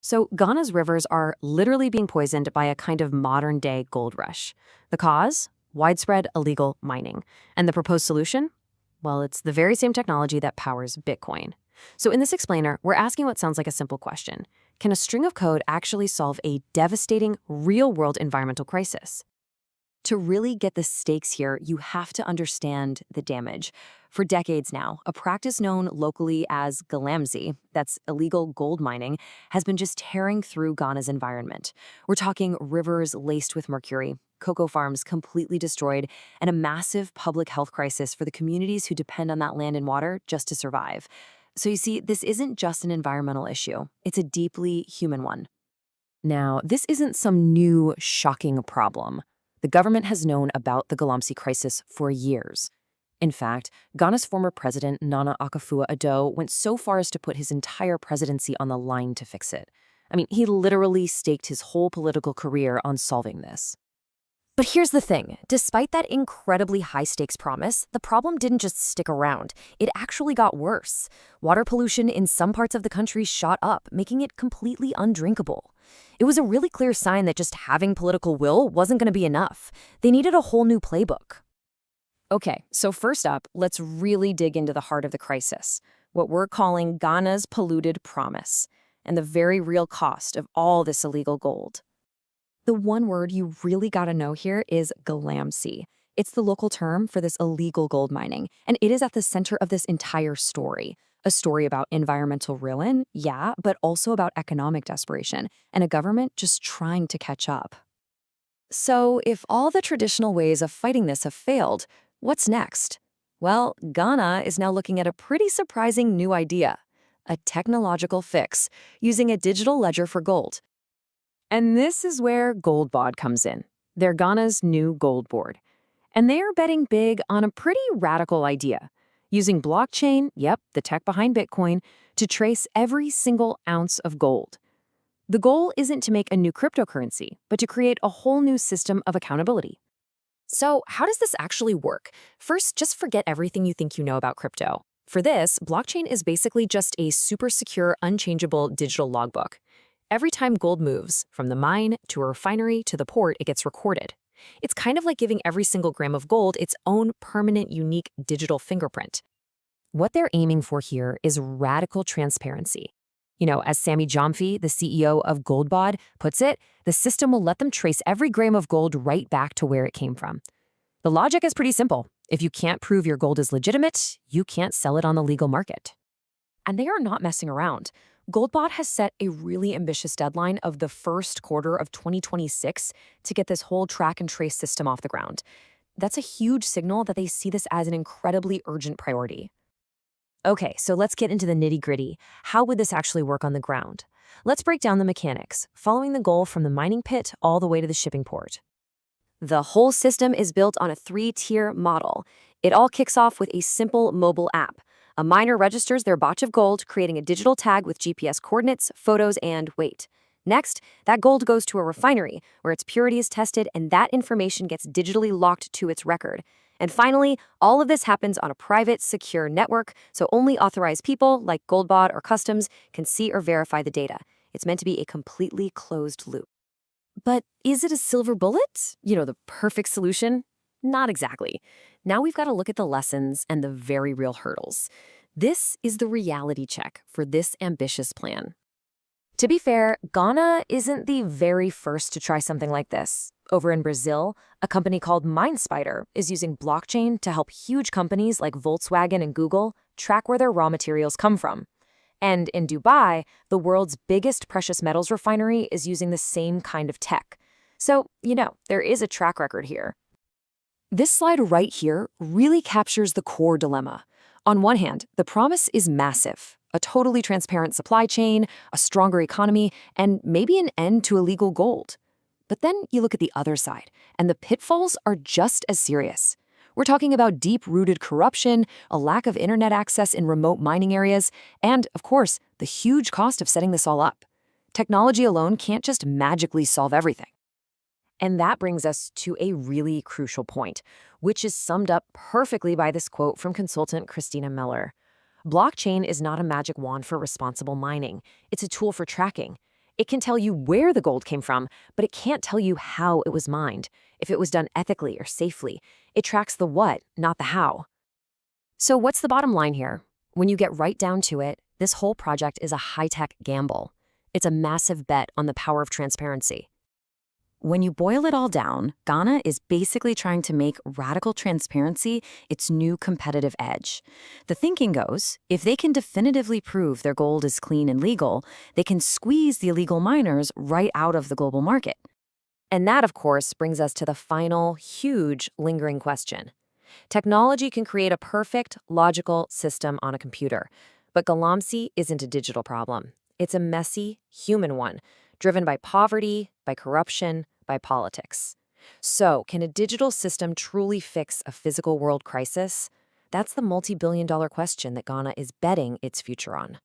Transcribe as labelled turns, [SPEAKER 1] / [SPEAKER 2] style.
[SPEAKER 1] So, Ghana's rivers are literally being poisoned by a kind of modern day gold rush. The cause? Widespread illegal mining. And the proposed solution? Well, it's the very same technology that powers Bitcoin. So, in this explainer, we're asking what sounds like a simple question. Can a string of code actually solve a devastating, real world environmental crisis? To really get the stakes here, you have to understand the damage. For decades now, a practice known locally as galamsey, that's illegal gold mining, has been just tearing through Ghana's environment. We're talking rivers laced with mercury, cocoa farms completely destroyed, and a massive public health crisis for the communities who depend on that land and water just to survive. So you see, this isn't just an environmental issue, it's a deeply human one. Now, this isn't some new, shocking problem. The government has known about the galamsey crisis for years. In fact, Ghana's former president, Nana Akufo-Addo, went so far as to put his entire presidency on the line to fix it. I mean, he literally staked his whole political career on solving this.
[SPEAKER 2] But here's the thing. Despite that incredibly high-stakes promise, the problem didn't just stick around. It actually got worse. Water pollution in some parts of the country shot up, making it completely undrinkable. It was a really clear sign that just having political will wasn't going to be enough. They needed a whole new playbook.
[SPEAKER 1] Okay, so first up, let's really dig into the heart of the crisis, what we're calling Ghana's polluted promise, and the very real cost of all this illegal gold. The one word you really gotta know here is galamsey. It's the local term for this illegal gold mining, and it is at the center of this entire story. A story about environmental ruin, yeah, but also about economic desperation, and a government just trying to catch up. So, if all the traditional ways of fighting this have failed, what's next? Well, Ghana is now looking at a pretty surprising new idea, a technological fix, using a digital ledger for gold. And this is where GoldBod comes in. They're Ghana's new gold board. And they are betting big on a pretty radical idea, using blockchain, yep, the tech behind Bitcoin, to trace every single ounce of gold. The goal isn't to make a new cryptocurrency, but to create a whole new system of accountability.
[SPEAKER 2] So, how does this actually work? First, just forget everything you think you know about crypto. For this, blockchain is basically just a super secure, unchangeable digital logbook. Every time gold moves, from the mine to a refinery to the port, it gets recorded. It's kind of like giving every single gram of gold its own permanent, unique digital fingerprint. What they're aiming for here is radical transparency. As Sammy Jomfy, the CEO of GoldBod, puts it, the system will let them trace every gram of gold right back to where it came from. The logic is pretty simple. If you can't prove your gold is legitimate, you can't sell it on the legal market. And they are not messing around. GoldBot has set a really ambitious deadline of the first quarter of 2026 to get this whole track and trace system off the ground. That's a huge signal that they see this as an incredibly urgent priority. Okay, so let's get into the nitty-gritty. How would this actually work on the ground? Let's break down the mechanics, following the goal from the mining pit all the way to the shipping port. The whole system is built on a 3-tier model. It all kicks off with a simple mobile app. A miner registers their batch of gold, creating a digital tag with GPS coordinates, photos, and weight. Next, that gold goes to a refinery, where its purity is tested and that information gets digitally locked to its record. And finally, all of this happens on a private, secure network, so only authorized people, like GoldBod or Customs, can see or verify the data. It's meant to be a completely closed loop. But is it a silver bullet? The perfect solution? Not exactly. Now we've got to look at the lessons and the very real hurdles. This is the reality check for this ambitious plan. To be fair, Ghana isn't the very first to try something like this. Over in Brazil, a company called MineSpider is using blockchain to help huge companies like Volkswagen and Google track where their raw materials come from. And in Dubai, the world's biggest precious metals refinery is using the same kind of tech. So, there is a track record here. This slide right here really captures the core dilemma. On one hand, the promise is massive. A totally transparent supply chain, a stronger economy, and maybe an end to illegal gold. But then you look at the other side, and the pitfalls are just as serious. We're talking about deep-rooted corruption, a lack of internet access in remote mining areas, and, of course, the huge cost of setting this all up. Technology alone can't just magically solve everything. And that brings us to a really crucial point, which is summed up perfectly by this quote from consultant Christina Miller. Blockchain is not a magic wand for responsible mining. It's a tool for tracking. It can tell you where the gold came from, but it can't tell you how it was mined, if it was done ethically or safely. It tracks the what, not the how. So what's the bottom line here? When you get right down to it, this whole project is a high-tech gamble. It's a massive bet on the power of transparency.
[SPEAKER 1] When you boil it all down, Ghana is basically trying to make radical transparency its new competitive edge. The thinking goes, if they can definitively prove their gold is clean and legal, they can squeeze the illegal miners right out of the global market.
[SPEAKER 2] And that, of course, brings us to the final, huge, lingering question. Technology can create a perfect, logical system on a computer, but galamsey isn't a digital problem. It's a messy, human one, driven by poverty, by corruption, by politics. So, can a digital system truly fix a physical world crisis? That's the multi-billion-dollar question that Ghana is betting its future on.